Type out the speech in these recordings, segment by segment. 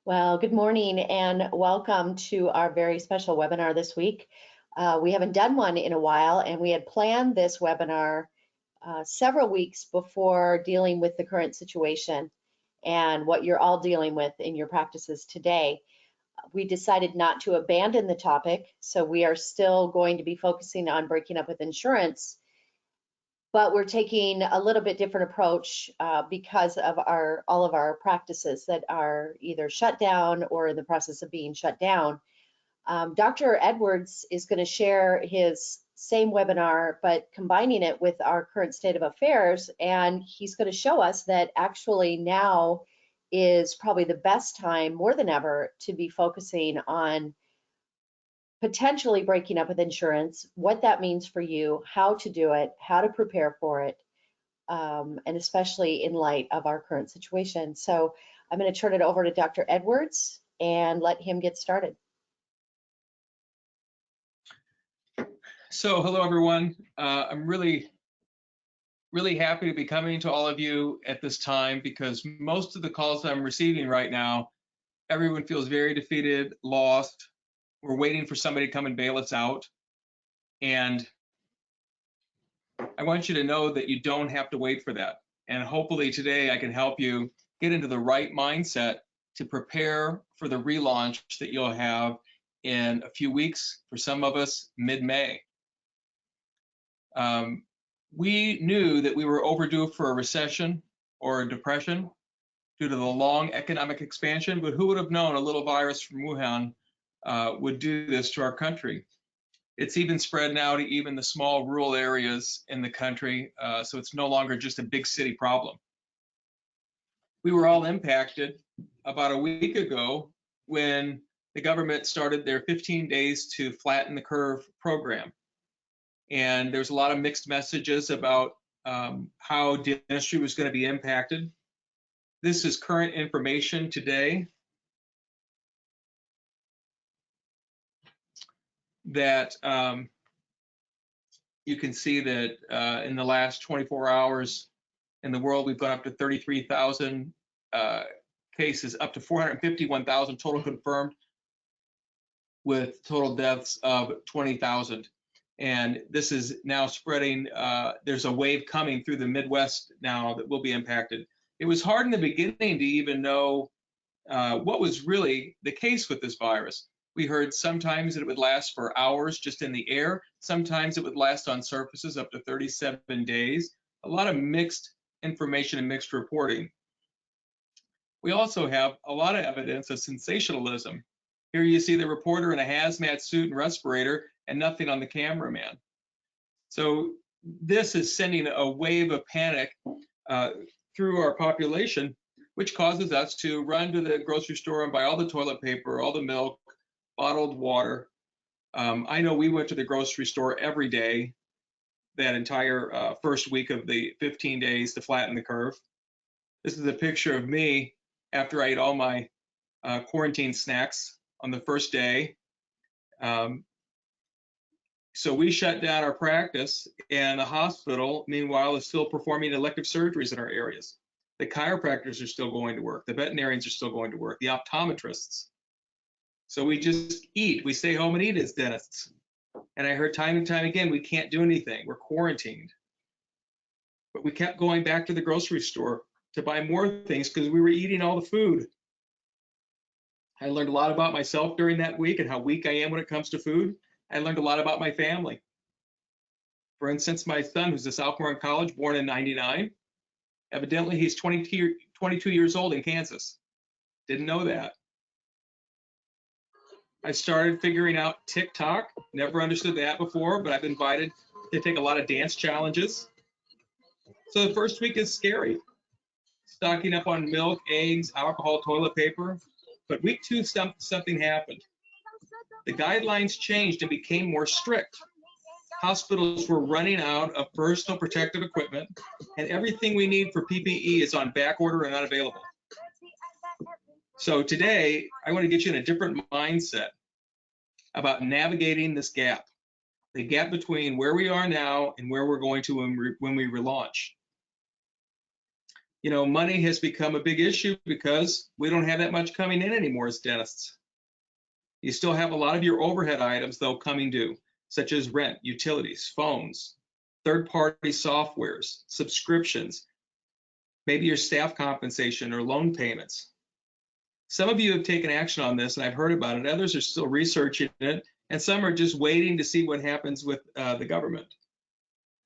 Well, good morning and welcome to our very special webinar this week. We haven't done one in a while, and we had planned this webinar several weeks before dealing with the current situation and what you're all dealing with in your practices today. We decided not to abandon the topic, so we are still going to be focusing on breaking up with insurance, but we're taking a little bit different approach because of all of our practices that are either shut down or in the process of being shut down. Dr. Edwards is going to share his same webinar, but combining it with our current state of affairs, and he's going to show us that actually now is probably the best time, more than ever, to be focusing on potentially breaking up with insurance, what that means for you, how to do it, how to prepare for it, and especially in light of our current situation. So I'm going to turn it over to Dr. Edwards and let him get started. So hello, everyone. I'm really happy to be coming to all of you at this time because most of the calls I'm receiving right now, everyone feels very defeated, lost. We're waiting for somebody to come and bail us out. And I want you to know that you don't have to wait for that. And hopefully today I can help you get into the right mindset to prepare for the relaunch that you'll have in a few weeks, for some of us, mid-May. We knew that we were overdue for a recession or a depression due to the long economic expansion, but who would have known a little virus from Wuhan would do this to our country? It's even spread now to even the small rural areas in the country, so it's no longer just a big city problem. We were all impacted about a week ago when the government started their 15 days to flatten the curve program. And there's a lot of mixed messages about how dentistry was going to be impacted. This is current information today that you can see that in the last 24 hours in the world, we've gone up to 33,000 cases, up to 451,000 total confirmed, with total deaths of 20,000. And this is now spreading. There's a wave coming through the Midwest now that will be impacted. It was hard in the beginning to even know what was really the case with this virus. We heard sometimes that it would last for hours just in the air. Sometimes it would last on surfaces up to 37 days. A lot of mixed information and mixed reporting. We also have a lot of evidence of sensationalism. Here you see the reporter in a hazmat suit and respirator and nothing on the cameraman. So this is sending a wave of panic through our population, which causes us to run to the grocery store and buy all the toilet paper, all the milk, bottled water. I know we went to the grocery store every day that entire first week of the 15 days to flatten the curve. This is a picture of me after I ate all my quarantine snacks on the first day. So we shut down our practice, and the hospital, meanwhile, is still performing elective surgeries in our areas. The chiropractors are still going to work. The veterinarians are still going to work. The optometrists. So we just eat. We stay home and eat as dentists. And I heard time and time again, we can't do anything. We're quarantined. But we kept going back to the grocery store to buy more things because we were eating all the food. I learned a lot about myself during that week and how weak I am when it comes to food. I learned a lot about my family. For instance, my son, who's a sophomore in college, born in '99, evidently he's 22 years old in Kansas. Didn't know that. I started figuring out TikTok. Never understood that before, but I've been invited to take a lot of dance challenges. So the first week is scary. Stocking up on milk, eggs, alcohol, toilet paper. But week 2, something happened. The guidelines changed and became more strict. Hospitals were running out of personal protective equipment, and everything we need for PPE is on back order and unavailable. So today, I want to get you in a different mindset about navigating this gap, the gap between where we are now and where we're going to when we relaunch. money has become a big issue because we don't have that much coming in anymore as dentists. You still have a lot of your overhead items, though, coming due, such as rent, utilities, phones, third-party softwares, subscriptions, maybe your staff compensation or loan payments. Some of you have taken action on this, and I've heard about it. Others are still researching it, and some are just waiting to see what happens with the government.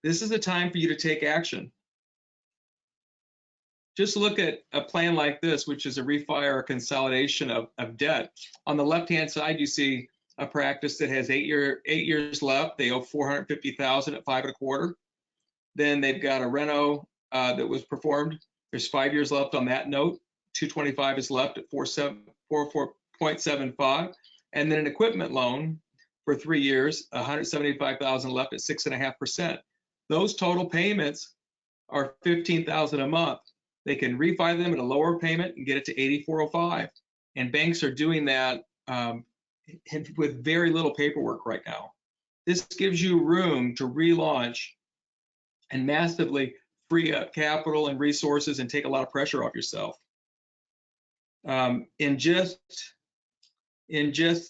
This is the time for you to take action. Just look at a plan like this, which is a refi or consolidation of debt. On the left-hand side, you see a practice that has 8 years left. They owe $450,000 at 5.25. Then they've got a reno that was performed. There's 5 years left on that note. 225 is left at 4.75, and then an equipment loan for 3 years, 175,000 left at 6.5%. Those total payments are 15,000 a month. They can refi them at a lower payment and get it to 8405. And banks are doing that with very little paperwork right now. This gives you room to relaunch and massively free up capital and resources and take a lot of pressure off yourself. In just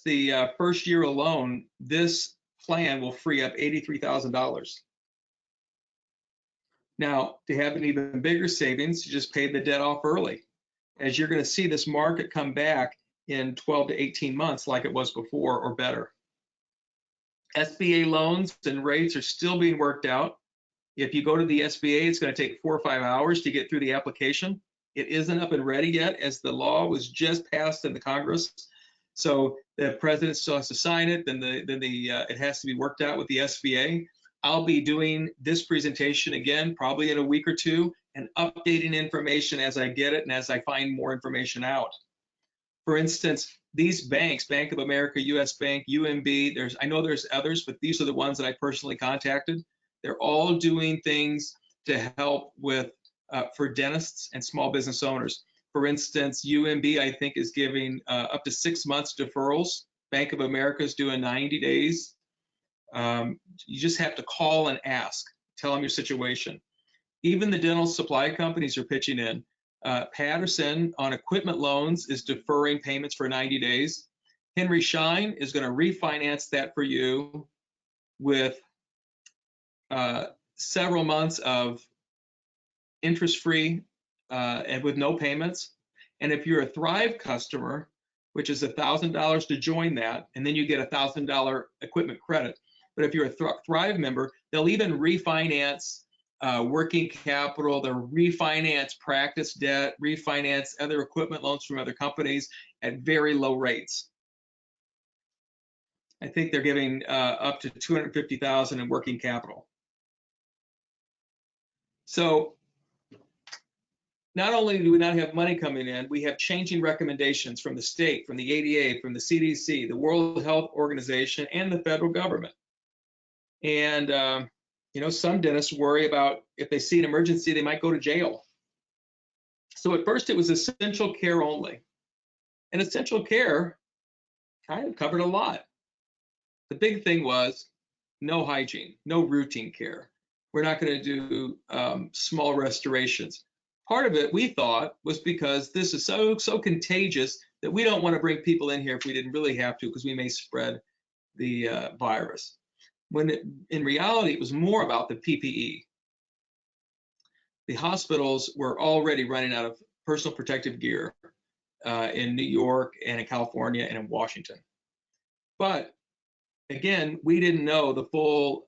the first year alone, this plan will free up $83,000. Now, to have an even bigger savings, you just pay the debt off early, as you're going to see this market come back in 12 to 18 months like it was before or better. SBA loans and rates are still being worked out. If you go to the SBA, it's going to take 4 or 5 hours to get through the application. It isn't up and ready yet, as the law was just passed in the Congress. So the president still has to sign it, then it has to be worked out with the SBA. I'll be doing this presentation again, probably in a week or two, and updating information as I get it and as I find more information out. For instance, these banks, Bank of America, US Bank, UMB, I know there's others, but these are the ones that I personally contacted. They're all doing things to help with for dentists and small business owners. For instance, UMB, I think, is giving up to 6 months deferrals. Bank of America is doing 90 days. You just have to call and ask, tell them your situation. Even the dental supply companies are pitching in. Patterson on equipment loans is deferring payments for 90 days. Henry Schein is going to refinance that for you with several months of interest-free and with no payments. And if you're a Thrive customer, which is $1,000 to join that, and then you get a $1,000 equipment credit. But if you're a Thrive member, they'll even refinance working capital, they'll refinance practice debt, refinance other equipment loans from other companies at very low rates. I think they're giving up to $250,000 in working capital. So not only do we not have money coming in, we have changing recommendations from the state, from the ADA, from the CDC, the World Health Organization, and the federal government. And some dentists worry about if they see an emergency, they might go to jail. So at first it was essential care only. And essential care kind of covered a lot. The big thing was no hygiene, no routine care. We're not going to do small restorations. Part of it, we thought, was because this is so contagious that we don't want to bring people in here if we didn't really have to, because we may spread the virus. When in reality, it was more about the PPE. The hospitals were already running out of personal protective gear in New York and in California and in Washington. But again, we didn't know the full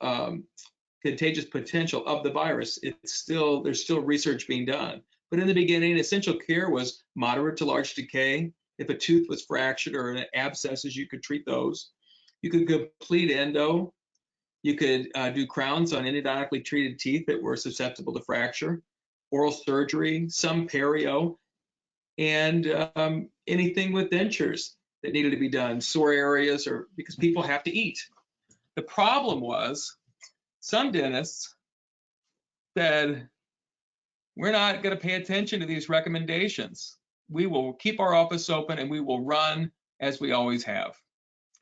contagious potential of the virus. There's still research being done. But in the beginning, essential care was moderate to large decay. If a tooth was fractured or an abscesses, you could treat those. You could complete endo. You could do crowns on endodontically treated teeth that were susceptible to fracture, oral surgery, some perio, and anything with dentures that needed to be done, sore areas, or because people have to eat. The problem was some dentists said, we're not going to pay attention to these recommendations. We will keep our office open and we will run as we always have.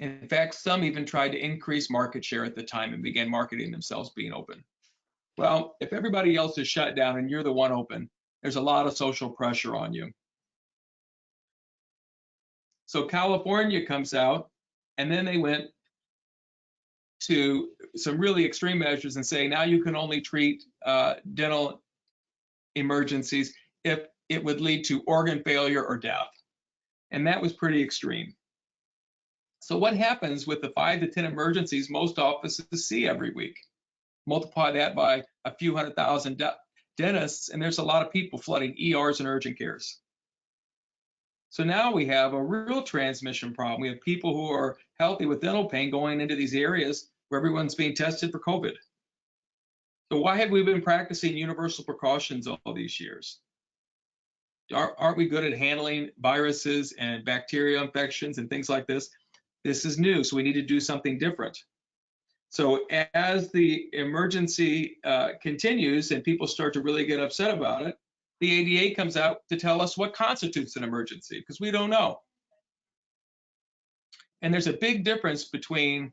In fact, some even tried to increase market share at the time and began marketing themselves being open. Well, if everybody else is shut down and you're the one open, there's a lot of social pressure on you. So California comes out, and then they went to some really extreme measures and say now you can only treat dental emergencies if it would lead to organ failure or death. And that was pretty extreme. So what happens with the 5 to 10 emergencies most offices see every week? Multiply that by a few 100,000 dentists, and there's a lot of people flooding ERs and urgent cares. So now we have a real transmission problem. We have people who are healthy with dental pain going into these areas where everyone's being tested for COVID. So why have we been practicing universal precautions all these years? Aren't we good at handling viruses and bacterial infections and things like this? This is new, so we need to do something different. So as the emergency continues and people start to really get upset about it, the ADA comes out to tell us what constitutes an emergency, because we don't know. And there's a big difference between,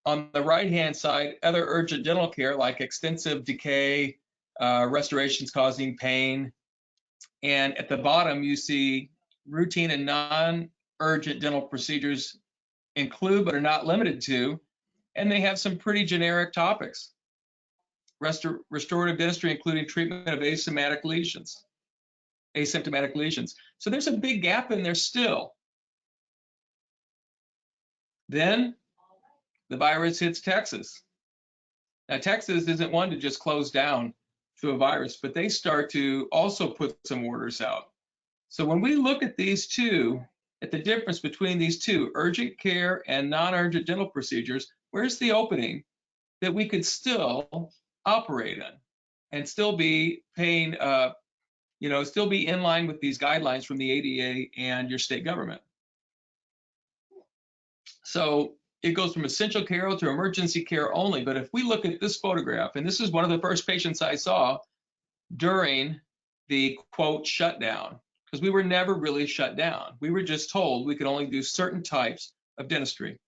on the right-hand side, other urgent dental care like extensive decay, restorations causing pain, and at the bottom you see routine and non-urgent dental procedures include but are not limited to, and they have some pretty generic topics. Restorative dentistry, including treatment of asymptomatic lesions. So there's a big gap in there still. Then the virus hits Texas. Now, Texas isn't one to just close down to a virus, but they start to also put some orders out. So when we look at these two, at the difference between these two, urgent care and non-urgent dental procedures, where's the opening that we could still operate in and still be paying, still be in line with these guidelines from the ADA and your state government? So it goes from essential care to emergency care only. But if we look at this photograph, and this is one of the first patients I saw during the quote shutdown, because we were never really shut down. We were just told we could only do certain types of dentistry.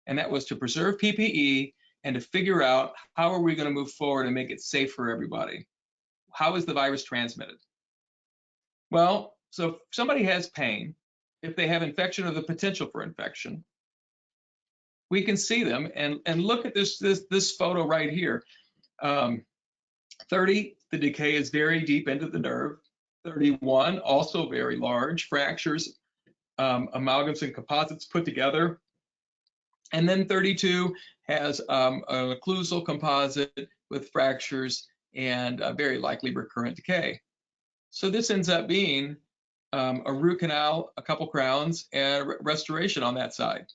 And that was to preserve PPE and to figure out how are we going to move forward and make it safe for everybody. How is the virus transmitted? Well, so if somebody has pain, if they have infection or the potential for infection, we can see them and look at this photo right here. 30, the decay is very deep into the nerve. 31, also very large fractures, amalgams and composites put together. And then 32 has an occlusal composite with fractures and very likely recurrent decay. So this ends up being a root canal, a couple crowns, and restoration on that side.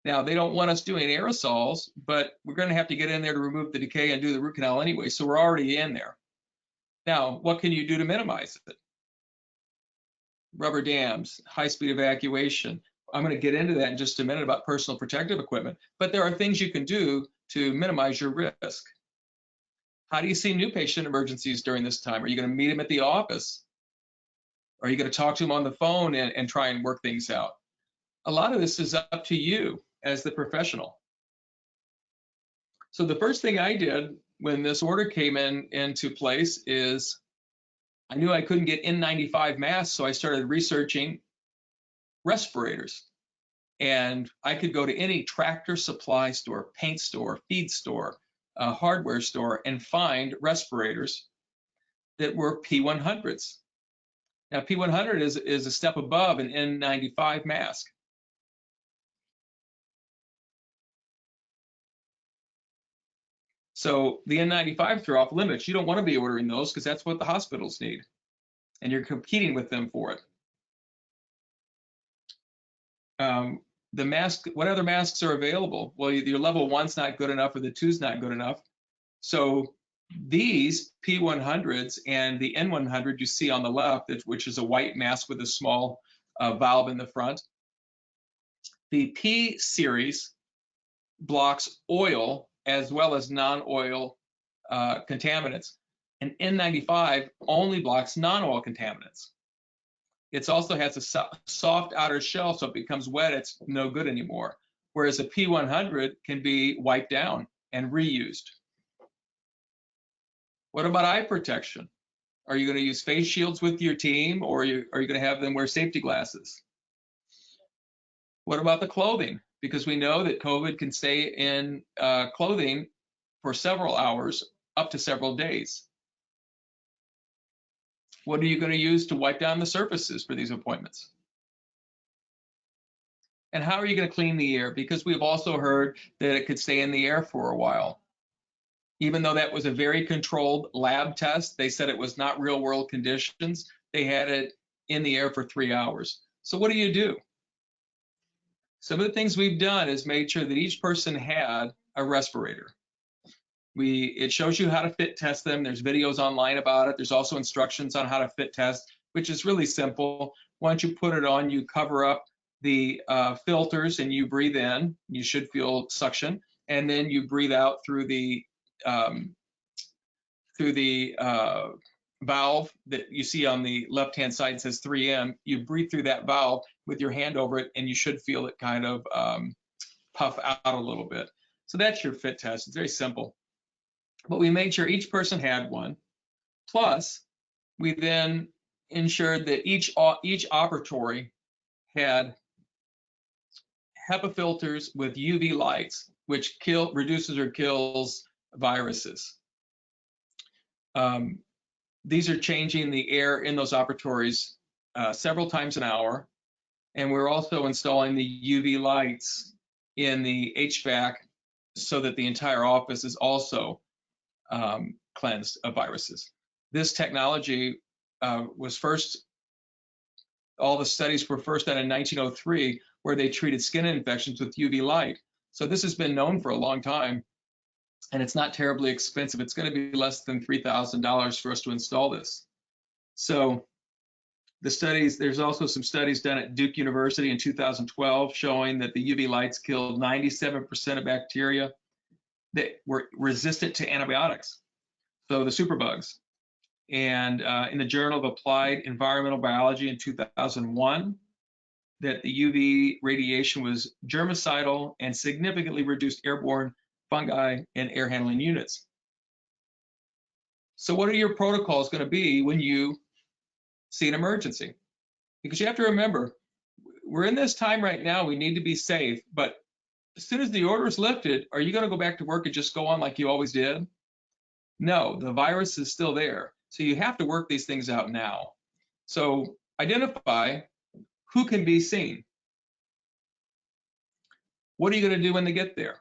Now, they don't want us doing aerosols, but we're going to have to get in there to remove the decay and do the root canal anyway, so we're already in there. Now, what can you do to minimize it? Rubber dams, high-speed evacuation. I'm going to get into that in just a minute about personal protective equipment, but there are things you can do to minimize your risk. How do you see new patient emergencies during this time? Are you going to meet them at the office? Are you going to talk to them on the phone and try and work things out? A lot of this is up to you as the professional. So the first thing I did when this order came into place is I knew I couldn't get N95 masks, so I started researching respirators. And I could go to any tractor supply store, paint store, feed store, hardware store, and find respirators that were P100s. Now, P100 is a step above an N95 mask. So the N95s are off limits. You don't want to be ordering those because that's what the hospitals need. And you're competing with them for it. The mask, what other masks are available? Well, your level 1's not good enough or the 2's not good enough. So these P100s and the N100 you see on the left, which is a white mask with a small valve in the front. The P series blocks oil as well as non-oil contaminants. And N95 only blocks non-oil contaminants. It also has a soft outer shell, so it becomes wet, it's no good anymore. Whereas a P100 can be wiped down and reused. What about eye protection? Are you going to use face shields with your team, or are you going to have them wear safety glasses? What about the clothing? Because we know that COVID can stay in clothing for several hours, up to several days. What are you going to use to wipe down the surfaces for these appointments? And how are you going to clean the air? Because we've also heard that it could stay in the air for a while. Even though that was a very controlled lab test, they said it was not real world conditions. They had it in the air for 3 hours. So what do? Some of the things we've done is made sure that each person had a respirator. It shows you how to fit test them. There's videos online about it. There's also instructions on how to fit test, which is really simple. Once you put it on, you cover up the filters and you breathe in. You should feel suction, and then you breathe out through the valve that you see on the left-hand side. It says 3M. You breathe through that valve with your hand over it, and you should feel it kind of puff out a little bit. So that's your fit test. It's very simple. But we made sure each person had one. Plus, we then ensured that each operatory had HEPA filters with UV lights, which reduces or kills viruses. These are changing the air in those operatories several times an hour. And we're also installing the UV lights in the HVAC so that the entire office is also cleansed of viruses. This technology was first, all the studies were first done in 1903, where they treated skin infections with UV light. So this has been known for a long time, and it's not terribly expensive. It's going to be less than $3,000 for us to install this. So the studies, there's also some studies done at Duke University in 2012 showing that the UV lights killed 97% of bacteria that were resistant to antibiotics, so the superbugs. And in the Journal of Applied Environmental Biology in 2001, that the UV radiation was germicidal and significantly reduced airborne fungi and air handling units. So what are your protocols going to be when you see an emergency? Because you have to remember, we're in this time right now, we need to be safe, but as soon as the order is lifted, are you going to go back to work and just go on like you always did? No, the virus is still there. So you have to work these things out now. So identify who can be seen. What are you going to do when they get there?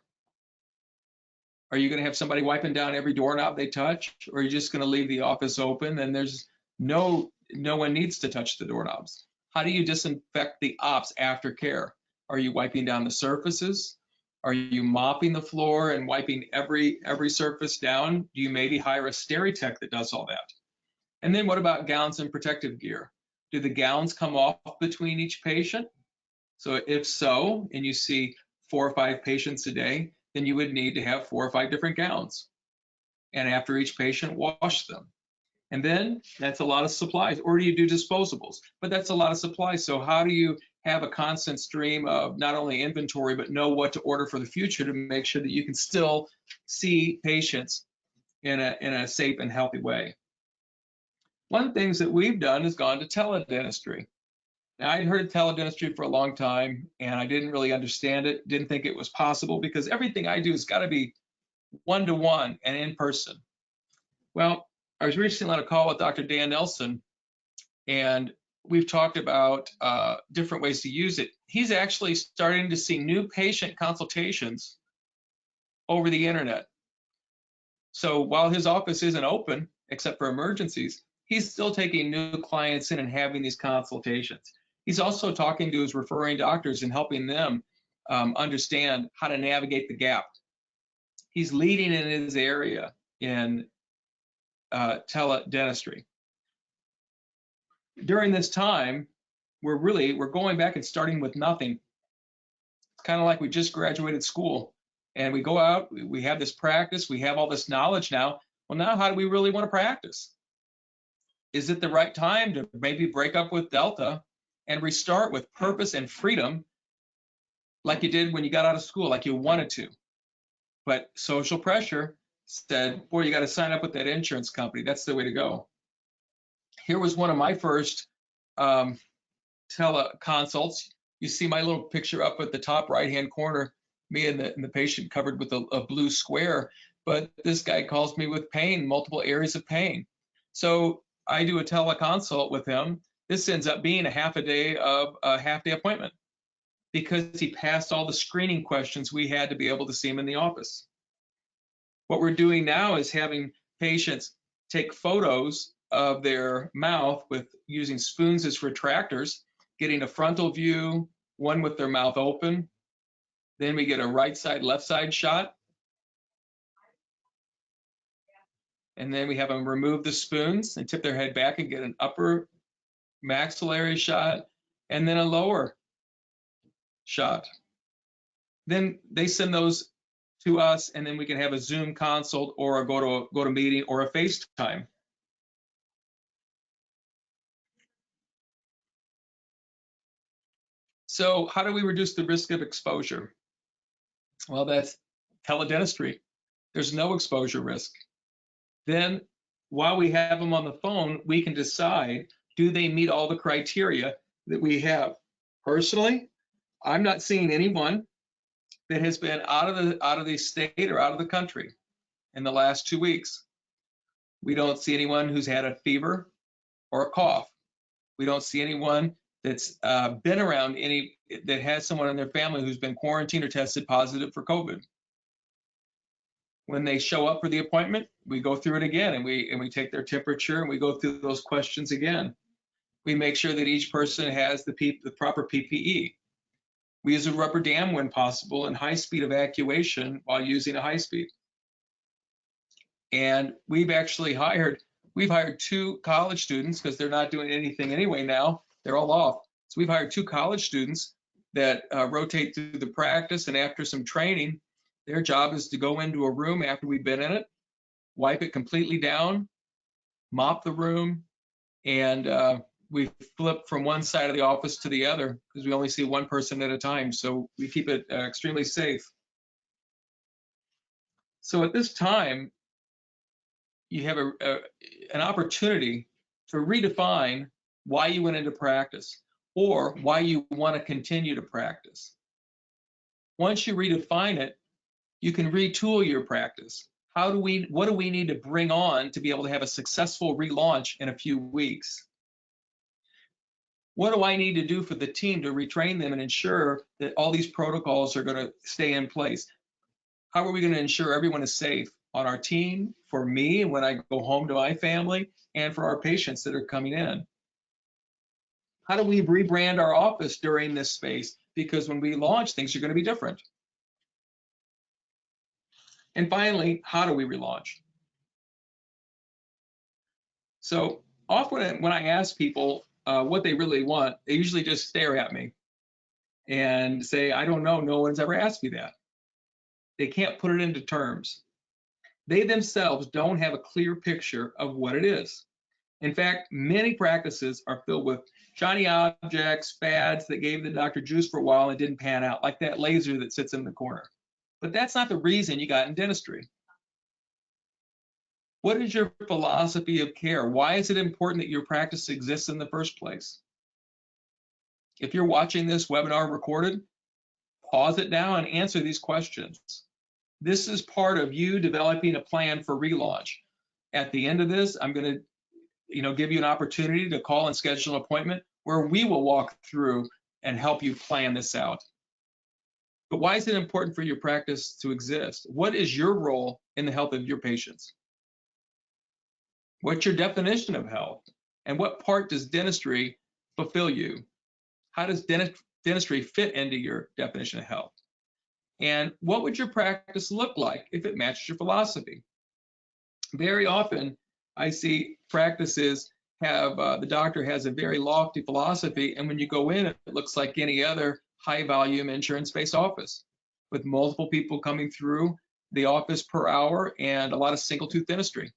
Are you going to have somebody wiping down every doorknob they touch, or are you just going to leave the office open and there's no one needs to touch the doorknobs? How do you disinfect the ops after care? Are you wiping down the surfaces? Are you mopping the floor and wiping every surface down? Do you maybe hire a Steritech that does all that? And then what about gowns and protective gear? Do the gowns come off between each patient? So if so, and you see 4 or 5 patients a day, then you would need to have 4 or 5 different gowns. And after each patient, wash them. And then that's a lot of supplies. Or do you do disposables? But that's a lot of supplies. So how do you have a constant stream of not only inventory, but know what to order for the future to make sure that you can still see patients in a safe and healthy way? One of the things that we've done is gone to teledentistry. Now, I'd heard of teledentistry for a long time, and I didn't really understand it, didn't think it was possible, because everything I do has got to be one-to-one and in person. Well, I was recently on a call with Dr. Dan Nelson, and we've talked about different ways to use it. He's actually starting to see new patient consultations over the internet. So while his office isn't open, except for emergencies, he's still taking new clients in and having these consultations. He's also talking to his referring doctors and helping them understand how to navigate the gap. He's leading in his area in teledentistry. During this time, we're going back and starting with nothing. It's kind of like we just graduated school and we go out, we have this practice, we have all this knowledge now. Well, now how do we really want to practice? Is it the right time to maybe break up with Delta and restart with purpose and freedom like you did when you got out of school, like you wanted to? But social pressure said, boy, you got to sign up with that insurance company. That's the way to go. Here was one of my first teleconsults. You see my little picture up at the top right-hand corner, me and the patient covered with a blue square. But this guy calls me with pain, multiple areas of pain. So I do a teleconsult with him. This ends up being a half-day appointment because he passed all the screening questions we had to be able to see him in the office. What we're doing now is having patients take photos of their mouth with using spoons as retractors, getting a frontal view, one with their mouth open. Then we get a right side, left side shot. And then we have them remove the spoons and tip their head back and get an upper maxillary shot and then a lower shot. Then they send those to us, and then we can have a Zoom consult or a go to meeting or a FaceTime. So how do we reduce the risk of exposure? Well, that's teledentistry. There's no exposure risk. Then while we have them on the phone, we can decide, do they meet all the criteria that we have? Personally, I'm not seeing anyone that has been out of the state or out of the country in the last 2 weeks. We don't see anyone who's had a fever or a cough. We don't see anyone that's been around that has someone in their family who's been quarantined or tested positive for COVID. When they show up for the appointment, we go through it again, and we take their temperature and we go through those questions again. We make sure that each person has the proper PPE. We use a rubber dam when possible and high-speed evacuation while using a high-speed. And we've hired 2 college students because they're not doing anything anyway now. They're all off. So we've hired 2 college students that rotate through the practice, and after some training, their job is to go into a room after we've been in it, wipe it completely down, mop the room, and we flip from one side of the office to the other because we only see one person at a time. So we keep it extremely safe. So at this time, you have an opportunity to redefine why you went into practice or why you want to continue to practice. Once you redefine it, you can retool your practice. What do we need to bring on to be able to have a successful relaunch in a few weeks? What do I need to do for the team to retrain them and ensure that all these protocols are going to stay in place? How are we going to ensure everyone is safe on our team, for me when I go home to my family, and for our patients that are coming in? How do we rebrand our office during this space? Because when we launch, things are going to be different. And finally, how do we relaunch? So often when I ask people what they really want, they usually just stare at me and say, I don't know, no one's ever asked me that. They can't put it into terms. They themselves don't have a clear picture of what it is. In fact, many practices are filled with shiny objects, fads that gave the doctor juice for a while and didn't pan out, like that laser that sits in the corner. But that's not the reason you got in dentistry. What is your philosophy of care? Why is it important that your practice exists in the first place? If you're watching this webinar recorded, pause it now and answer these questions. This is part of you developing a plan for relaunch. At the end of this, I'm going to give you an opportunity to call and schedule an appointment where we will walk through and help you plan this out. But why is it important for your practice to exist? What is your role in the health of your patients? What's your definition of health? And what part does dentistry fulfill you? How does dentistry fit into your definition of health? And what would your practice look like if it matched your philosophy? Very often, I see practices have, the doctor has a very lofty philosophy, and when you go in, it looks like any other high volume insurance-based office with multiple people coming through the office per hour and a lot of single tooth dentistry.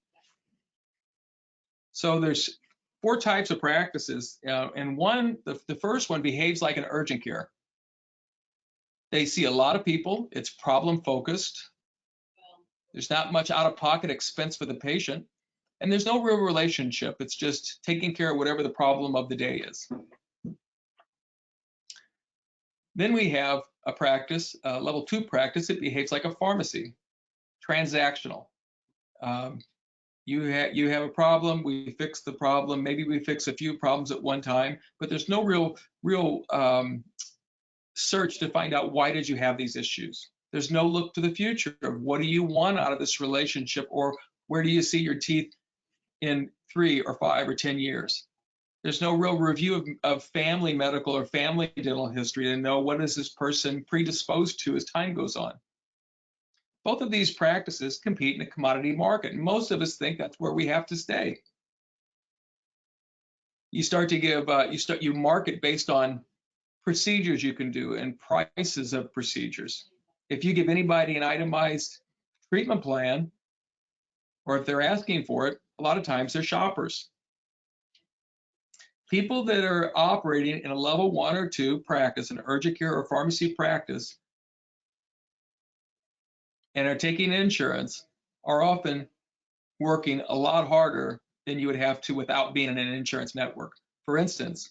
So there's 4 types of practices, and the first one behaves like an urgent care. They see a lot of people, it's problem focused, There's not much out-of-pocket expense for the patient, and there's no real relationship. It's just taking care of whatever the problem of the day is. Then we have a practice, level 2 practice. It behaves like a pharmacy, transactional. You have a problem, we fix the problem. Maybe we fix a few problems at one time, but there's no real search to find out why did you have these issues. There's no look to the future of what do you want out of this relationship, or where do you see your teeth in 3 or 5 or 10 years. There's no real review of family medical or family dental history to know what is this person predisposed to as time goes on. Both of these practices compete in a commodity market, and most of us think that's where we have to stay. You start to give, you market based on procedures you can do and prices of procedures. If you give anybody an itemized treatment plan, or if they're asking for it, a lot of times they're shoppers. People that are operating in a level 1 or 2 practice, an urgent care or pharmacy practice, and are taking insurance are often working a lot harder than you would have to without being in an insurance network. For instance,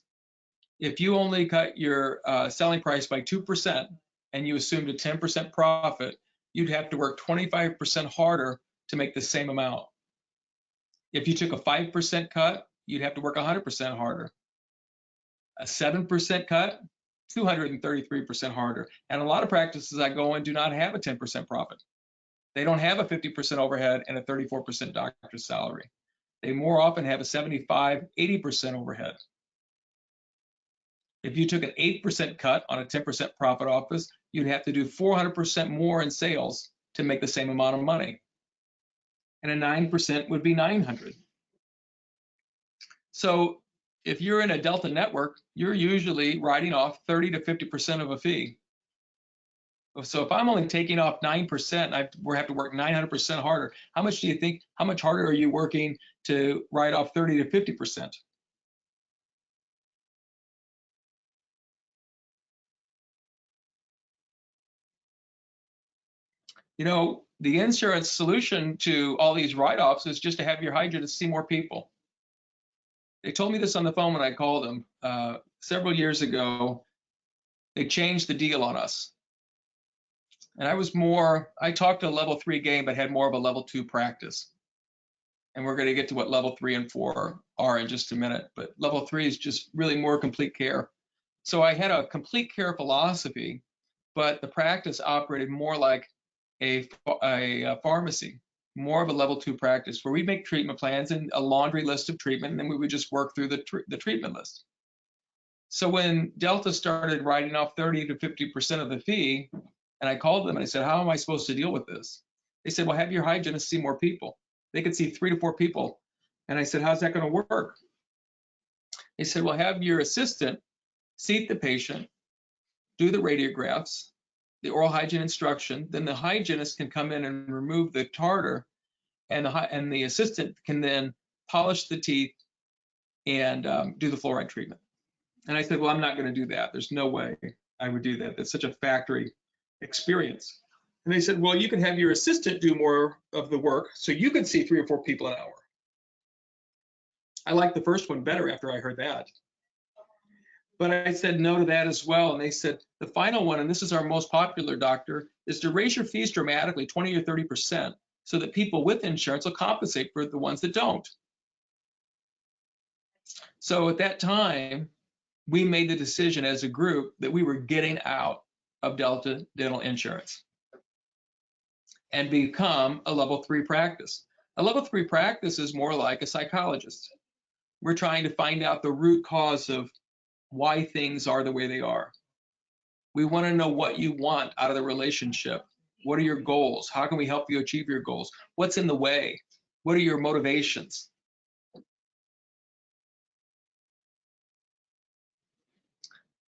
if you only cut your selling price by 2% and you assumed a 10% profit, you'd have to work 25% harder to make the same amount. If you took a 5% cut, you'd have to work 100% harder. A 7% cut, 233% harder. And a lot of practices I go in do not have a 10% profit. They don't have a 50% overhead and a 34% doctor's salary. They more often have a 75, 80% overhead. If you took an 8% cut on a 10% profit office, you'd have to do 400% more in sales to make the same amount of money. And a 9% would be 900. So if you're in a Delta network, you're usually writing off 30 to 50% of a fee. So if I'm only taking off 9%, we have to work 900% harder. How much do you think, how much harder are you working to write off 30 to 50%? You know, the insurance solution to all these write-offs is just to have your hygienist see more people. They told me this on the phone when I called them several years ago. They changed the deal on us. And I talked a level 3 game, but had more of a level 2 practice. And we're going to get to what level 3 and 4 are in just a minute. But level 3 is just really more complete care. So I had a complete care philosophy, but the practice operated more like a pharmacy, more of a level 2 practice where we make treatment plans and a laundry list of treatment, and then we would just work through the treatment list. So when Delta started writing off 30 to 50% of the fee, and I called them and I said, how am I supposed to deal with this? They said, well, have your hygienist see more people. They could see 3 to 4 people. And I said, how's that going to work? They said, well, have your assistant seat the patient, do the radiographs, the oral hygiene instruction, then the hygienist can come in and remove the tartar, and the assistant can then polish the teeth and do the fluoride treatment. And I said, well, I'm not going to do that. There's no way I would do that. That's such a factory experience. And they said, well, you can have your assistant do more of the work so you can see 3 or 4 people an hour. I liked the first one better after I heard that. But I said no to that as well. And they said, the final one, and this is our most popular, doctor, is to raise your fees dramatically, 20 or 30%, so that people with insurance will compensate for the ones that don't. So at that time, we made the decision as a group that we were getting out of Delta Dental Insurance and become a level 3 practice. A level 3 practice is more like a psychologist. We're trying to find out the root cause of why things are the way they are. We want to know what you want out of the relationship. What are your goals? How can we help you achieve your goals? What's in the way? What are your motivations?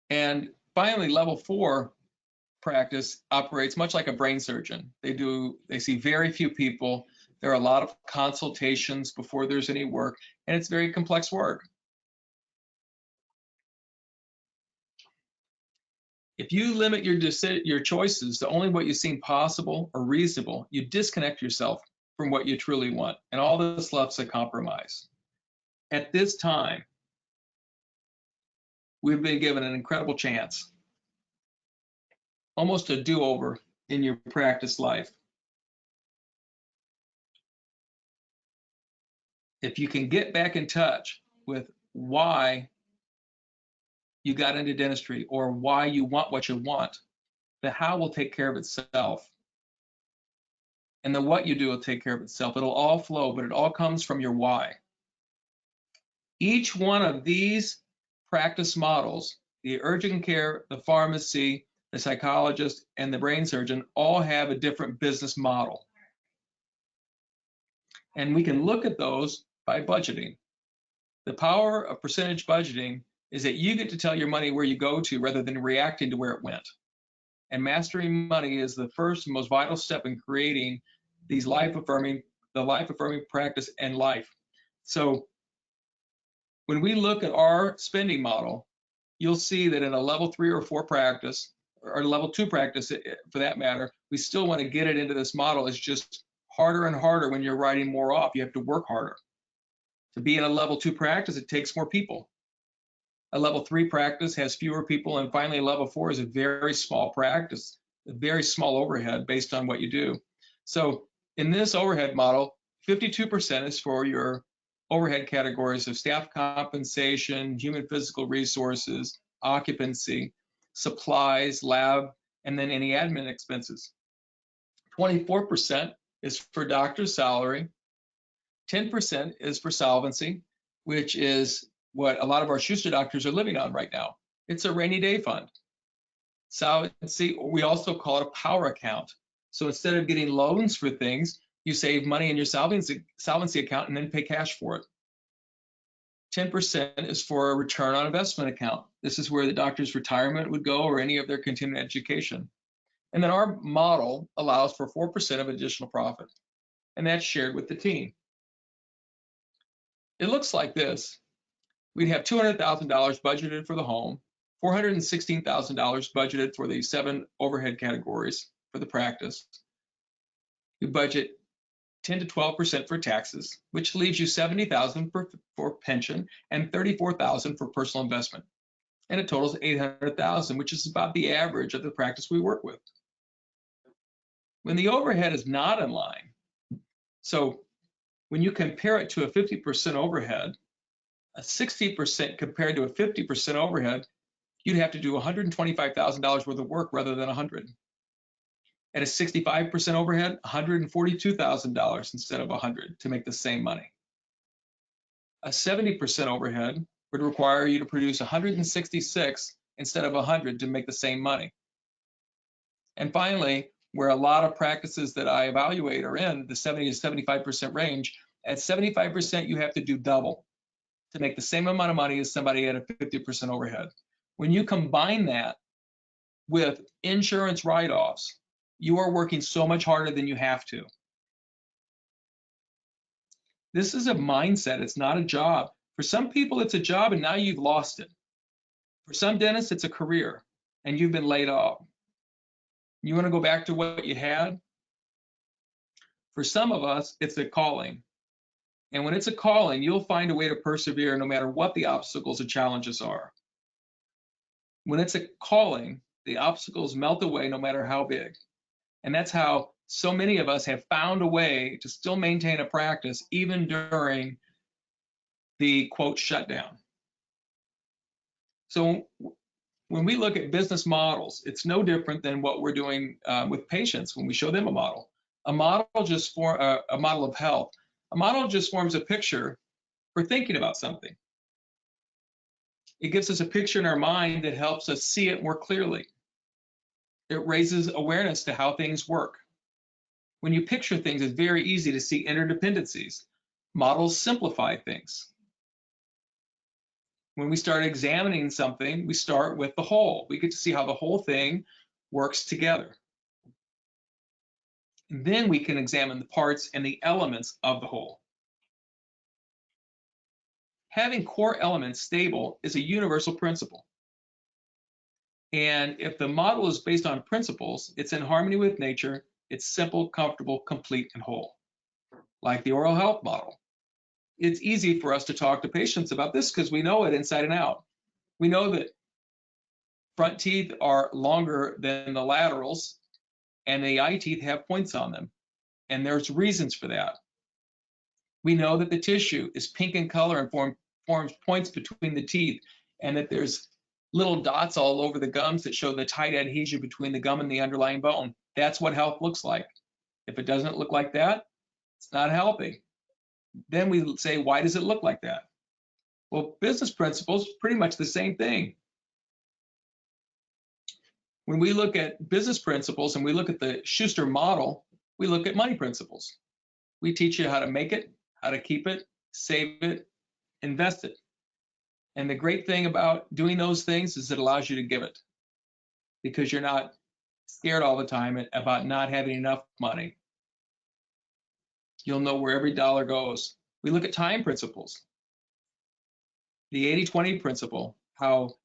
And finally, level 4 practice operates much like a brain surgeon. They see very few people. There are a lot of consultations before there's any work, and it's very complex work. If you limit your choices to only what you seem possible or reasonable, you disconnect yourself from what you truly want, and all this left's a compromise. At this time, we've been given an incredible chance, almost a do-over in your practice life. If you can get back in touch with why you got into dentistry or why you want what you want, the how will take care of itself. And the what you do will take care of itself. It'll all flow, but it all comes from your why. Each one of these practice models, the urgent care, the pharmacy, the psychologist, and the brain surgeon, all have a different business model. And we can look at those by budgeting. The power of percentage budgeting is that you get to tell your money where you go to rather than reacting to where it went. And mastering money is the first and most vital step in creating these life-affirming practice and life. So when we look at our spending model, you'll see that in a level 3 or 4 practice, or level 2 practice for that matter, we still want to get it into this model. It's just harder and harder when you're writing more off. You have to work harder. To be in a level 2 practice, it takes more people. A level 3 practice has fewer people, and finally a level 4 is a very small practice, a very small overhead based on what you do. So in this overhead model, 52% is for your overhead categories of staff compensation, human physical resources, occupancy, supplies, lab, and then any admin expenses. 24% is for doctor's salary. 10% is for solvency, which is what a lot of our Schuster doctors are living on right now. It's a rainy day fund. Solvency, we also call it a power account. So instead of getting loans for things, you save money in your solvency account and then pay cash for it. 10% is for a return on investment account. This is where the doctor's retirement would go or any of their continuing education. And then our model allows for 4% of additional profit, and that's shared with the team. It looks like this. We'd have $200,000 budgeted for the home, $416,000 budgeted for the 7 overhead categories for the practice. We budget 10 to 12% for taxes, which leaves you $70,000 for pension and $34,000 for personal investment. And it totals $800,000, which is about the average of the practice we work with. When the overhead is not in line, so when you compare it to a 50% overhead, a 60% compared to a 50% overhead, you'd have to do $125,000 worth of work rather than $100,000. At a 65% overhead, $142,000 instead of $100,000 to make the same money. A 70% overhead would require you to produce $166,000 instead of $100,000 to make the same money. And finally, where a lot of practices that I evaluate are in the 70 to 75% range, at 75% you have to do double to make the same amount of money as somebody at a 50% overhead. When you combine that with insurance write-offs, you are working so much harder than you have to. This is a mindset, it's not a job. For some people, it's a job and now you've lost it. For some dentists, it's a career and you've been laid off. You want to go back to what you had? For some of us, it's a calling. And when it's a calling, you'll find a way to persevere no matter what the obstacles or challenges are. When it's a calling, the obstacles melt away no matter how big. And that's how so many of us have found a way to still maintain a practice even during the quote shutdown. So when we look at business models, it's no different than what we're doing with patients when we show them a model. A model a model of health. A model just forms a picture for thinking about something. It gives us a picture in our mind that helps us see it more clearly. It raises awareness to how things work. When you picture things, it's very easy to see interdependencies. Models simplify things. When we start examining something, we start with the whole. We get to see how the whole thing works together. And then we can examine the parts and the elements of the whole. Having core elements stable is a universal principle. And if the model is based on principles, it's in harmony with nature, it's simple, comfortable, complete, and whole. Like the oral health model. It's easy for us to talk to patients about this because we know it inside and out. We know that front teeth are longer than the laterals, and the eye teeth have points on them. And there's reasons for that. We know that the tissue is pink in color and forms points between the teeth, and that there's little dots all over the gums that show the tight adhesion between the gum and the underlying bone. That's what health looks like. If it doesn't look like that, it's not healthy. Then we say, why does it look like that? Well, business principles, pretty much the same thing. When we look at business principles and we look at the Schuster model, we look at money principles. We teach you how to make it, how to keep it, save it, invest it. And the great thing about doing those things is it allows you to give it, because you're not scared all the time about not having enough money. You'll know where every dollar goes. We look at time principles. The 80-20 principle, how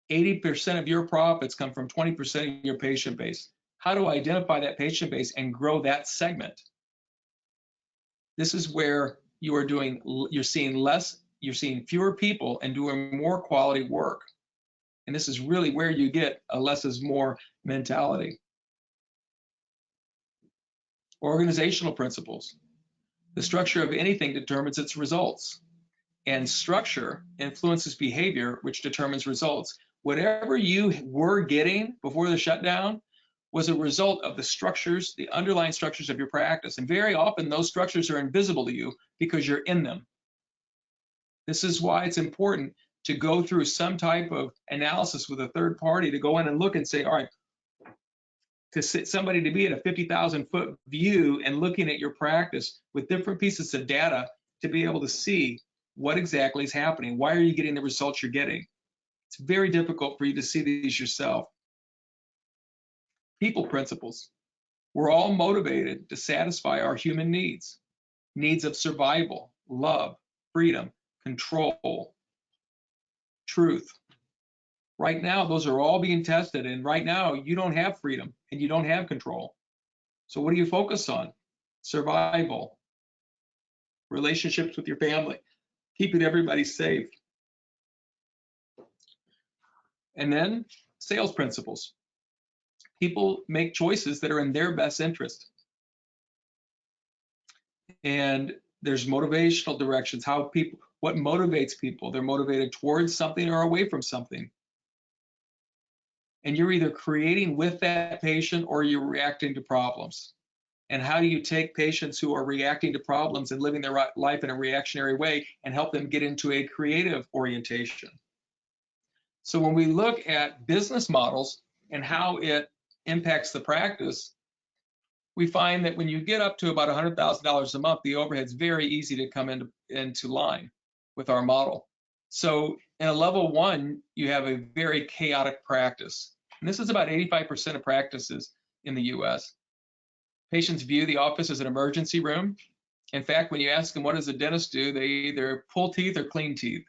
80% of your profits come from 20% of your patient base. How to identify that patient base and grow that segment. This is where you're seeing fewer people and doing more quality work. And this is really where you get a less is more mentality. Organizational principles. The structure of anything determines its results. And structure influences behavior, which determines results. Whatever you were getting before the shutdown was a result of the structures, the underlying structures of your practice. And very often those structures are invisible to you because you're in them. This is why it's important to go through some type of analysis with a third party to go in and look and say, all right, to sit somebody to be at a 50,000-foot view and looking at your practice with different pieces of data to be able to see what exactly is happening. Why are you getting the results you're getting? It's very difficult for you to see these yourself. People principles. We're all motivated to satisfy our human needs of survival, love, freedom, control, truth. Right now, those are all being tested, and right now, you don't have freedom and you don't have control. So what do you focus on? Survival, relationships with your family, keeping everybody safe. And then sales principles. People make choices that are in their best interest. And there's motivational directions, what motivates people. They're motivated towards something or away from something. And you're either creating with that patient or you're reacting to problems. And how do you take patients who are reacting to problems and living their life in a reactionary way and help them get into a creative orientation? So when we look at business models and how it impacts the practice, we find that when you get up to about $100,000 a month, the overhead's very easy to come into line with our model. So in a level 1, you have a very chaotic practice. And this is about 85% of practices in the US. Patients view the office as an emergency room. In fact, when you ask them what does a dentist do, they either pull teeth or clean teeth.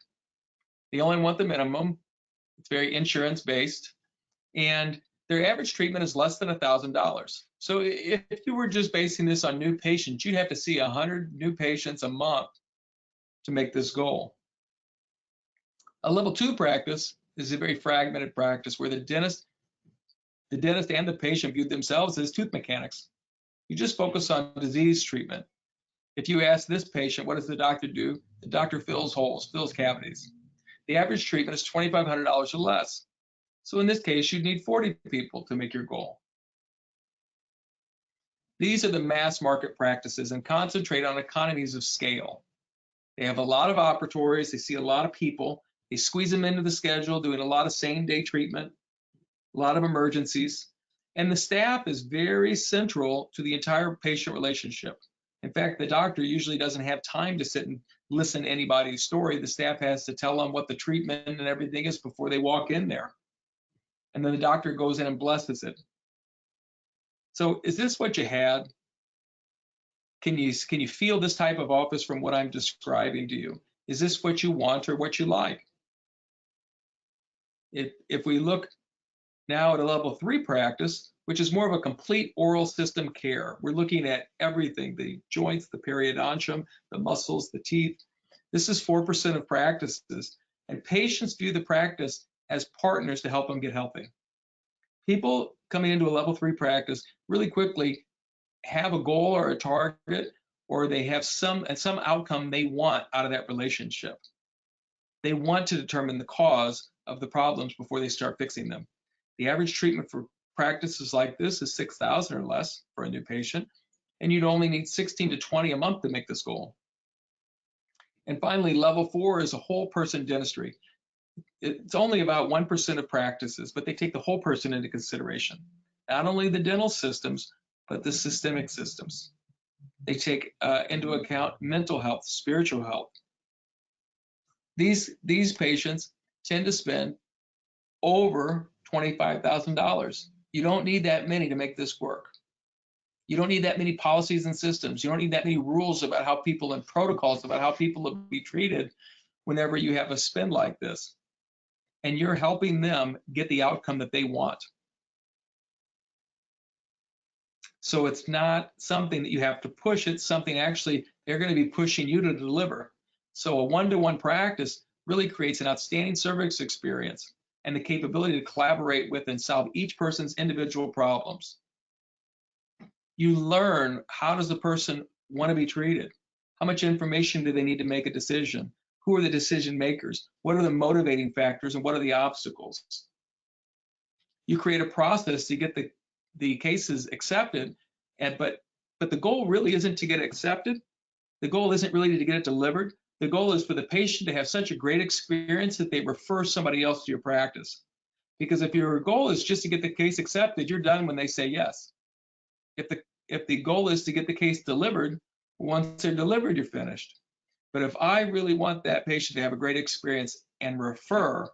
They only want the minimum. It's very insurance based. And their average treatment is less than $1,000. So if you were just basing this on new patients, you'd have to see 100 new patients a month to make this goal. A level 2 practice is a very fragmented practice where the dentist and the patient view themselves as tooth mechanics. You just focus on disease treatment. If you ask this patient, what does the doctor do? The doctor fills holes, fills cavities. The average treatment is $2,500 or less. So in this case, you'd need 40 people to make your goal. These are the mass market practices and concentrate on economies of scale. They have a lot of operatories, they see a lot of people, they squeeze them into the schedule, doing a lot of same-day treatment, a lot of emergencies, and the staff is very central to the entire patient relationship. In fact, the doctor usually doesn't have time to sit and listen to anybody's story. The staff has to tell them what the treatment and everything is before they walk in there. And then the doctor goes in and blesses it. So is this what you had? Can you feel this type of office from what I'm describing to you? Is this what you want or what you like? If we look Now at a level 3 practice, which is more of a complete oral system care. We're looking at everything, the joints, the periodontium, the muscles, the teeth. This is 4% of practices, and patients view the practice as partners to help them get healthy. People coming into a level 3 practice really quickly have a goal or a target, or they have some outcome they want out of that relationship. They want to determine the cause of the problems before they start fixing them. The average treatment for practices like this is $6,000 or less for a new patient, and you'd only need 16 to 20 a month to make this goal. And finally, level 4 is a whole person dentistry. It's only about 1% of practices, but they take the whole person into consideration. Not only the dental systems, but the systemic systems. They take into account mental health, spiritual health. These patients tend to spend over $25,000. You don't need that many to make this work. You don't need that many policies and systems. You don't need that many rules about how people and protocols about how people will be treated whenever you have a spend like this. And you're helping them get the outcome that they want. So it's not something that you have to push. It's something actually they're going to be pushing you to deliver. So a one-to-one practice really creates an outstanding service experience and the capability to collaborate with and solve each person's individual problems. You learn, how does the person want to be treated? How much information do they need to make a decision? Who are the decision makers? What are the motivating factors and what are the obstacles? You create a process to get the cases accepted, but the goal really isn't to get it accepted. The goal isn't really to get it delivered. The goal is for the patient to have such a great experience that they refer somebody else to your practice. Because if your goal is just to get the case accepted, you're done when they say yes. If the goal is to get the case delivered, once they're delivered, you're finished. But if I really want that patient to have a great experience and refer,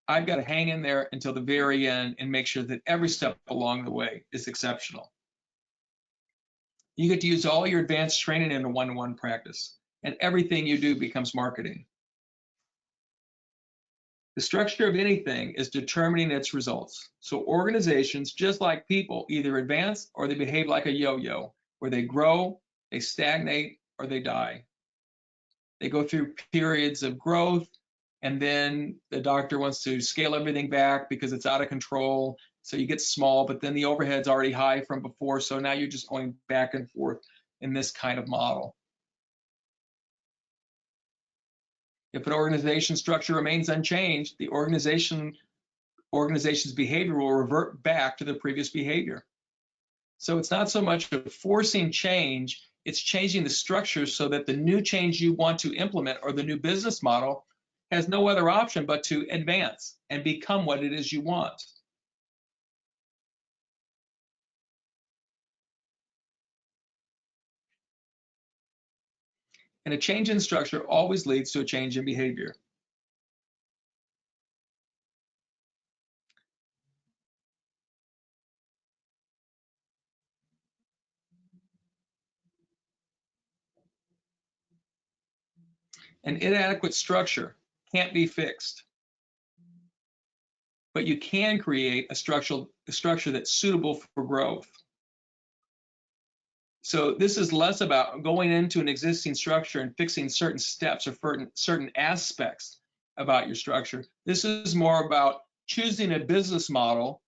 I've got to hang in there until the very end and make sure that every step along the way is exceptional. You get to use all your advanced training in a one-to-one practice, and everything you do becomes marketing. The structure of anything is determining its results. So organizations, just like people, either advance or they behave like a yo-yo, where they grow, they stagnate, or they die. They go through periods of growth, and then the doctor wants to scale everything back because it's out of control. So you get small, but then the overhead's already high from before. So now you're just going back and forth in this kind of model. If an organization structure remains unchanged, the organization's behavior will revert back to the previous behavior. So it's not so much of forcing change, it's changing the structure so that the new change you want to implement or the new business model has no other option but to advance and become what it is you want. And a change in structure always leads to a change in behavior. An inadequate structure can't be fixed, but you can create a structure that's suitable for growth. So this is less about going into an existing structure and fixing certain steps or certain aspects about your structure. This is more about choosing a business model,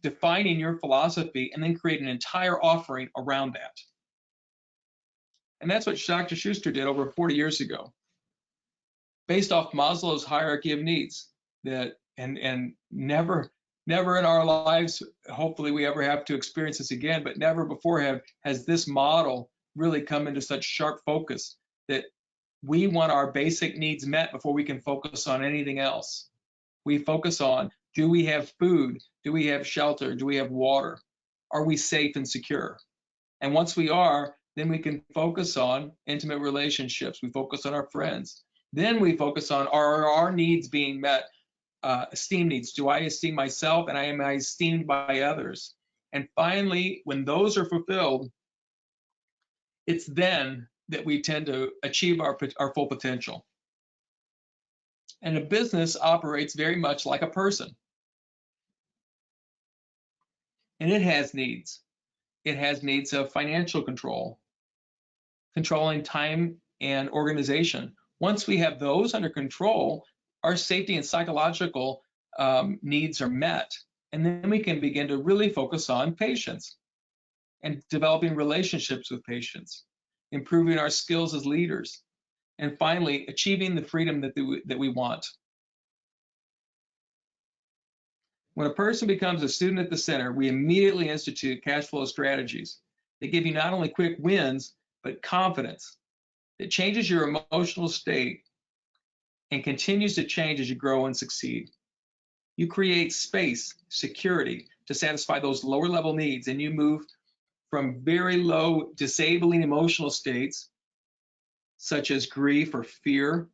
defining your philosophy, and then create an entire offering around that. And that's what Dr. Schuster did over 40 years ago, based off Maslow's hierarchy of needs. And never in our lives, hopefully we ever have to experience this again, but never before has this model really come into such sharp focus that we want our basic needs met before we can focus on anything else. We focus on, do we have food? Do we have shelter? Do we have water? Are we safe and secure? And once we are, then we can focus on intimate relationships. We focus on our friends. Then we focus on, are our needs being met? Esteem needs. Do I esteem myself, and am I esteemed by others? And finally, when those are fulfilled, it's then that we tend to achieve our full potential. And a business operates very much like a person. And it has needs. It has needs of financial control, controlling time and organization. Once we have those under control, our safety and psychological needs are met. And then we can begin to really focus on patients and developing relationships with patients, improving our skills as leaders, and finally, achieving the freedom that we want. When a person becomes a student at the center, we immediately institute cash flow strategies that give you not only quick wins, but confidence. It changes your emotional state and continues to change as you grow and succeed. You create space, security to satisfy those lower level needs, and you move from very low disabling emotional states, such as grief or fear,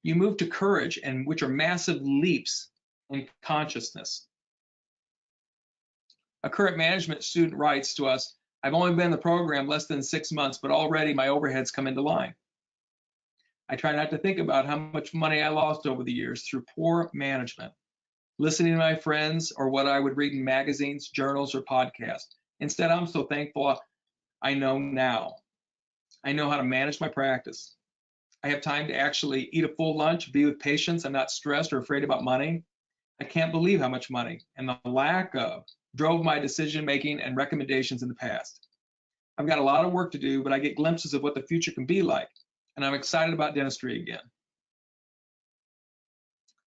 you move to courage, and which are massive leaps in consciousness. A current management student writes to us, I've only been in the program less than 6 months, but already my overheads come into line. I try not to think about how much money I lost over the years through poor management, listening to my friends, or what I would read in magazines, journals, or podcasts. Instead, I'm so thankful I know now. I know how to manage my practice. I have time to actually eat a full lunch, be with patients. I'm not stressed or afraid about money. I can't believe how much money and the lack of drove my decision-making and recommendations in the past. I've got a lot of work to do, but I get glimpses of what the future can be like, and I'm excited about dentistry again.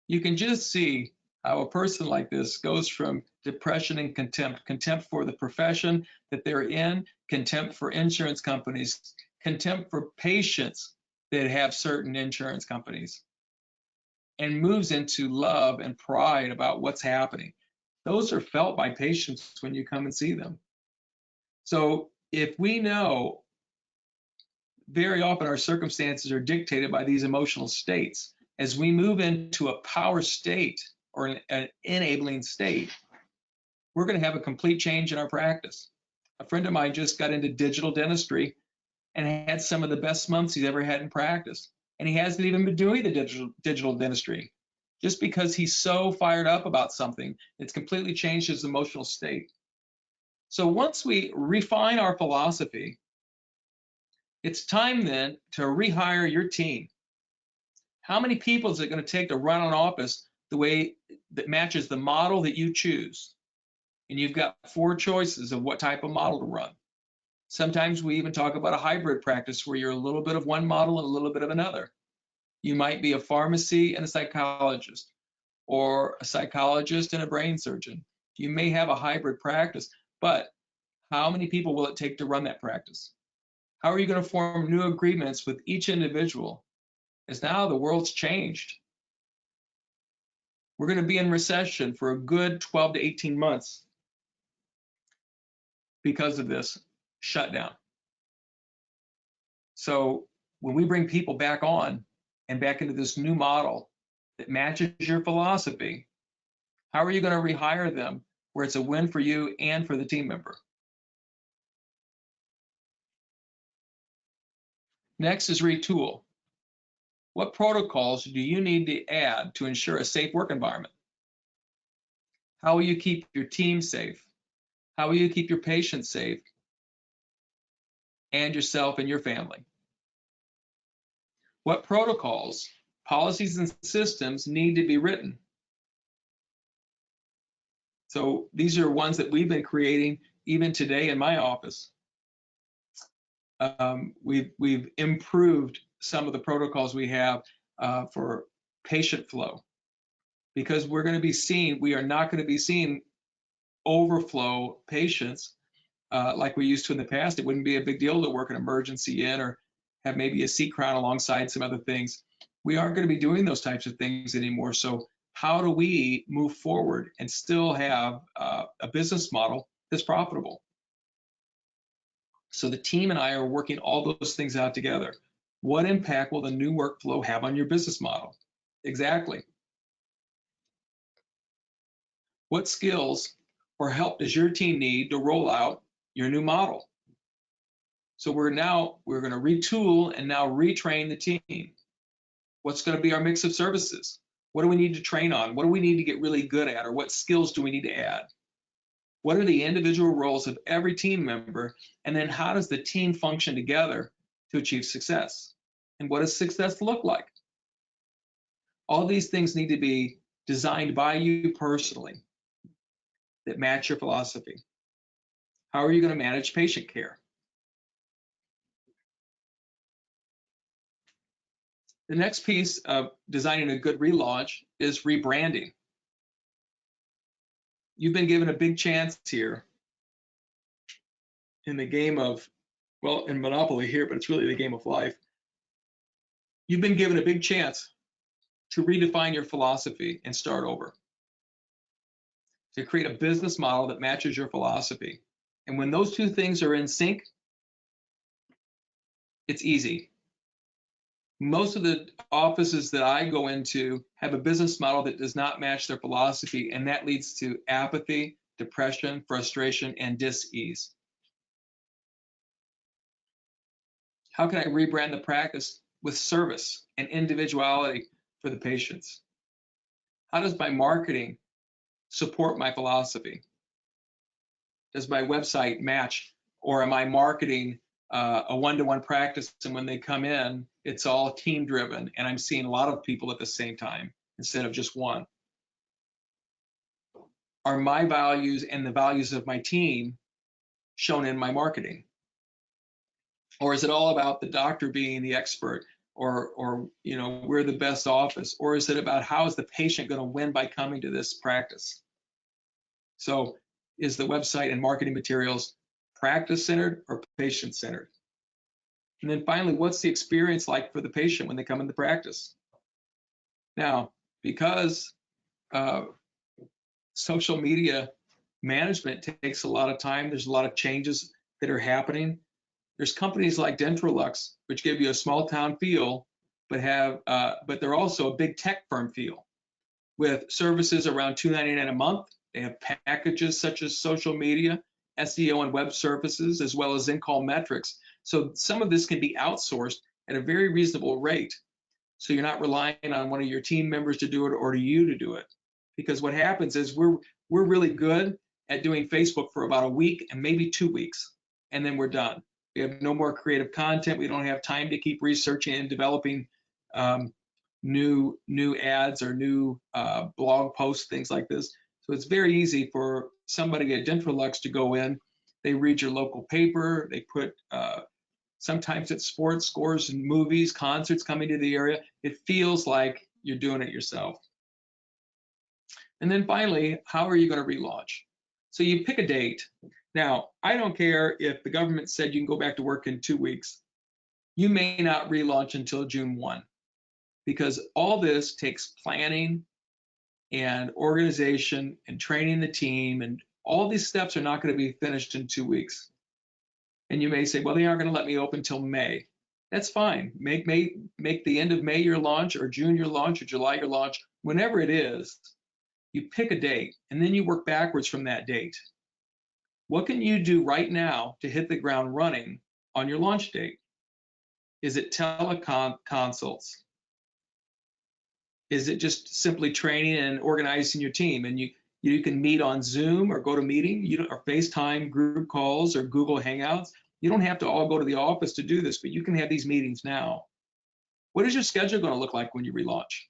You can just see how a person like this goes from depression and contempt for the profession that they're in, contempt for insurance companies, contempt for patients that have certain insurance companies, and moves into love and pride about what's happening. Those are felt by patients when you come and see them. So if we know very often our circumstances are dictated by these emotional states, as we move into a power state or an enabling state, we're going to have a complete change in our practice. A friend of mine just got into digital dentistry and had some of the best months he's ever had in practice. And he hasn't even been doing the digital dentistry just because he's so fired up about something. It's completely changed his emotional state. So once we refine our philosophy, it's time then to rehire your team. How many people is it going to take to run an office the way that matches the model that you choose? And you've got 4 choices of what type of model to run. Sometimes we even talk about a hybrid practice where you're a little bit of one model and a little bit of another. You might be a pharmacy and a psychologist, or a psychologist and a brain surgeon. You may have a hybrid practice, but how many people will it take to run that practice? How are you going to form new agreements with each individual? As now the world's changed. We're going to be in recession for a good 12 to 18 months because of this shutdown. So when we bring people back on and back into this new model that matches your philosophy, how are you going to rehire them where it's a win for you and for the team member? Next is retool. What protocols do you need to add to ensure a safe work environment? How will you keep your team safe? How will you keep your patients safe? And yourself and your family? What protocols, policies, and systems need to be written? So these are ones that we've been creating even today in my office. We've improved some of the protocols we have for patient flow, because we're going to be seeing, we are not going to be seeing overflow patients like we used to in the past. It wouldn't be a big deal to work an emergency in or have maybe a seat crown alongside some other things. We aren't going to be doing those types of things anymore. So how do we move forward and still have a business model that's profitable? So the team and I are working all those things out together. What impact will the new workflow have on your business model? Exactly. What skills or help does your team need to roll out your new model? So we're going to retool and now retrain the team. What's going to be our mix of services? What do we need to train on? What do we need to get really good at? Or what skills do we need to add? What are the individual roles of every team member? And then how does the team function together to achieve success? And what does success look like? All these things need to be designed by you personally that match your philosophy. How are you going to manage patient care? The next piece of designing a good relaunch is rebranding. You've been given a big chance here in the game of, well, in Monopoly here, but it's really the game of life. You've been given a big chance to redefine your philosophy and start over, to create a business model that matches your philosophy. And when those two things are in sync, it's easy. Most of the offices that I go into have a business model that does not match their philosophy, and that leads to apathy, depression, frustration, and dis-ease. How can I rebrand the practice with service and individuality for the patients? How does my marketing support my philosophy? Does my website match, or am I marketing a one-to-one practice, and when they come in, it's all team driven and I'm seeing a lot of people at the same time instead of just one? Are my values and the values of my team shown in my marketing? Or is it all about the doctor being the expert, or you know, we're the best office? Or is it about how is the patient going to win by coming to this practice? So is the website and marketing materials practice-centered or patient-centered? And then finally, what's the experience like for the patient when they come into practice? Now, because social media management takes a lot of time, there's a lot of changes that are happening. There's companies like Dentrolux, which give you a small town feel, but they're also a big tech firm feel, with services around $2.99 a month. They have packages such as social media, SEO, and web services, as well as in-call metrics. So some of this can be outsourced at a very reasonable rate. So you're not relying on one of your team members to do it or to you to do it. Because what happens is we're really good at doing Facebook for about a week and maybe 2 weeks, and then we're done. We have no more creative content. We don't have time to keep researching and developing new ads or new blog posts, things like this. So it's very easy for somebody at Dentrolux to go in. They read your local paper. They put sometimes it's sports scores and movies, concerts coming to the area. It feels like you're doing it yourself. And then finally, how are you going to relaunch? So you pick a date. Now, I don't care if the government said you can go back to work in 2 weeks. You may not relaunch until June 1, because all this takes planning and organization and training the team, and all these steps are not going to be finished in 2 weeks. And you may say, well, they aren't going to let me open until May. That's fine. Make the end of May your launch, or June your launch, or July your launch. Whenever it is, you pick a date, and then you work backwards from that date. What can you do right now to hit the ground running on your launch date? Is it teleconsults? Is it just simply training and organizing your team? And you can meet on Zoom or go to meeting, or FaceTime group calls or Google Hangouts. You don't have to all go to the office to do this, but you can have these meetings now. What is your schedule going to look like when you relaunch?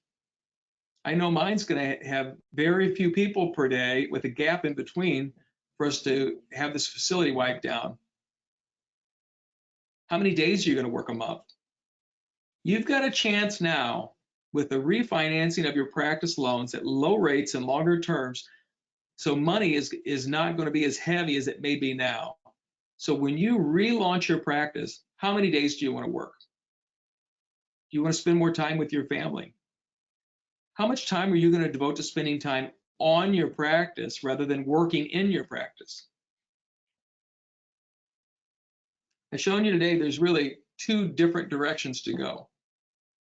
I know mine's going to have very few people per day with a gap in between for us to have this facility wiped down. How many days are you going to work a month? You've got a chance now with the refinancing of your practice loans at low rates and longer terms. So money is not going to be as heavy as it may be now. So when you relaunch your practice, how many days do you want to work? Do you want to spend more time with your family? How much time are you going to devote to spending time on your practice rather than working in your practice? I've shown you today there's really 2 different directions to go,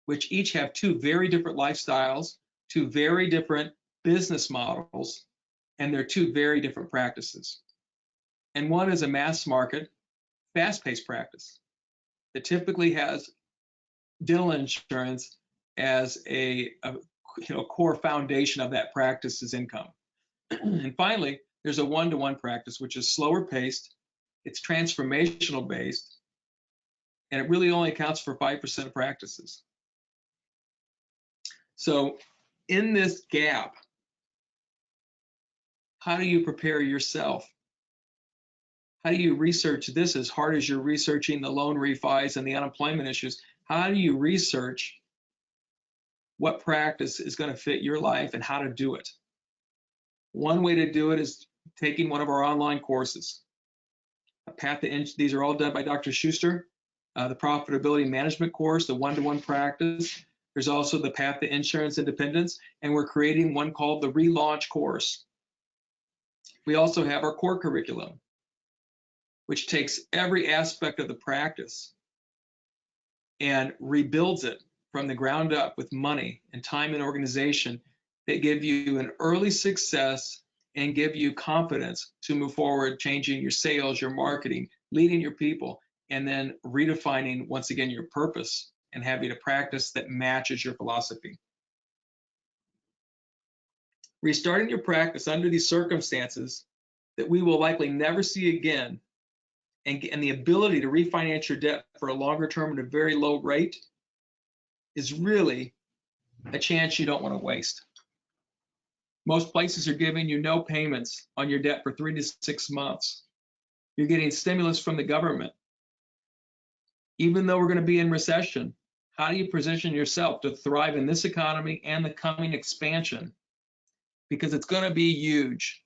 which each have 2 very different lifestyles, 2 very different business models, and they're 2 very different practices. And one is a mass market, fast-paced practice that typically has dental insurance as a core foundation of that practice's income. And finally, there's a one-to-one practice, which is slower paced, it's transformational based, and it really only accounts for 5% of practices. So in this gap, how do you prepare yourself? How do you research this as hard as you're researching the loan refis and the unemployment issues? How do you research what practice is going to fit your life and how to do it? One way to do it is taking one of our online courses. These are all done by Dr. Schuster. The Profitability Management course, the one-to-one practice. There's also the Path to Insurance Independence, and we're creating one called the Relaunch course. We also have our core curriculum, which takes every aspect of the practice and rebuilds it from the ground up with money and time and organization that give you an early success and give you confidence to move forward, changing your sales, your marketing, leading your people, and then redefining, once again, your purpose and having a practice that matches your philosophy. Restarting your practice under these circumstances that we will likely never see again, and the ability to refinance your debt for a longer term at a very low rate is really a chance you don't want to waste. Most places are giving you no payments on your debt for 3 to 6 months. You're getting stimulus from the government. Even though we're going to be in recession, how do you position yourself to thrive in this economy and the coming expansion? Because it's going to be huge.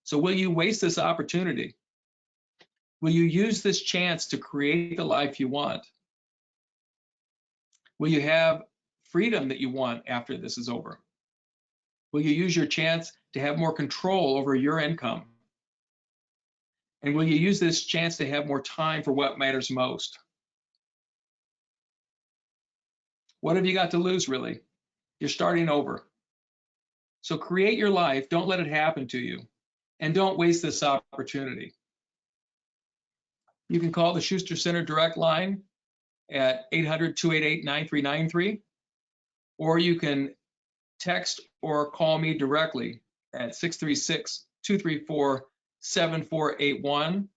So will you waste this opportunity? Will you use this chance to create the life you want? Will you have freedom that you want after this is over? Will you use your chance to have more control over your income? And will you use this chance to have more time for what matters most? What have you got to lose, really? You're starting over. So create your life, don't let it happen to you, and don't waste this opportunity. You can call the Schuster Center direct line at 800-288-9393, or you can text or call me directly at 636-234-7481.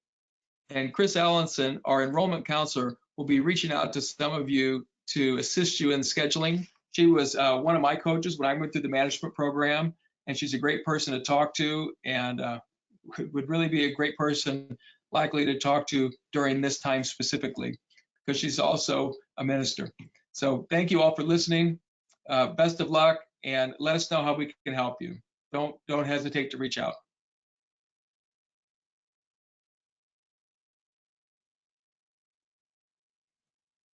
And Chris Allenson, our enrollment counselor, will be reaching out to some of you to assist you in scheduling. She was one of my coaches when I went through the management program, and she's a great person to talk to, and would really be a great person likely to talk to during this time specifically, because she's also a minister. So thank you all for listening. Best of luck, and let us know how we can help you. Don't hesitate to reach out.